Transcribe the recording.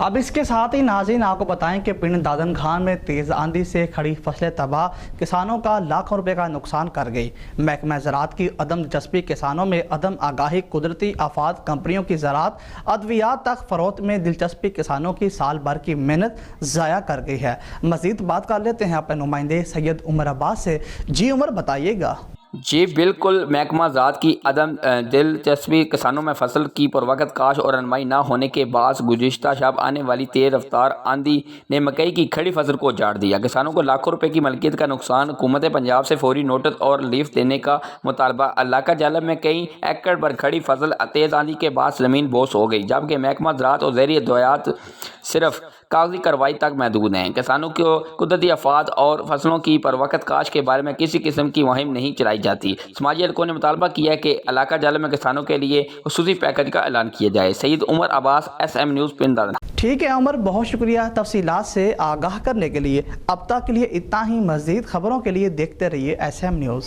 اب اس کے ساتھ ہی ناظرین آپ کو بتائیں کہ پنڈ دادن خان میں تیز آندھی سے کھڑی فصلیں تباہ، کسانوں کا لاکھوں روپے کا نقصان کر گئی۔ محکمہ زراعت کی عدم دلچسپی، کسانوں میں عدم آگاہی، قدرتی آفات، کمپنیوں کی زراعت ادویات تک فروخت میں دلچسپی کسانوں کی سال بھر کی محنت ضائع کر گئی ہے۔ مزید بات کر لیتے ہیں اپنے نمائندے سید عمر عباس سے۔ جی عمر، بتائیے گا۔ جی بالکل، محکمہ زراعت کی عدم دلچسپی، کسانوں میں فصل کی پروقت کاشت اور رنمائی نہ ہونے کے باعث گزشتہ شب آنے والی تیز رفتار آندھی نے مکئی کی کھڑی فصل کو اجاڑ دیا۔ کسانوں کو لاکھوں روپے کی ملکیت کا نقصان، حکومت پنجاب سے فوری نوٹس اور ریلیف دینے کا مطالبہ۔ علاقہ جالب میں کئی ایکڑ پر کھڑی فصل تیز آندھی کے بعد زمین بوس ہو گئی، جبکہ محکمہ زراعت اور زرعی ادویات صرف کاغذی کارروائی تک محدود ہیں۔ کسانوں کو قدرتی آفات اور فصلوں کی پروقت کاشت کے بارے میں کسی قسم کی مہم نہیں چلائی جاتی۔ سماجی حلقوں نے مطالبہ کیا ہے کہ علاقہ جالب میں کسانوں کے لیے خصوصی پیکج کا اعلان کیا جائے۔ سید عمر عباس، SM نیوز، پنڈ دادن۔ ٹھیک ہے عمر، بہت شکریہ تفصیلات سے آگاہ کرنے کے لیے۔ اب تک کے لیے اتنا ہی، مزید خبروں کے لیے دیکھتے رہیے SM نیوز۔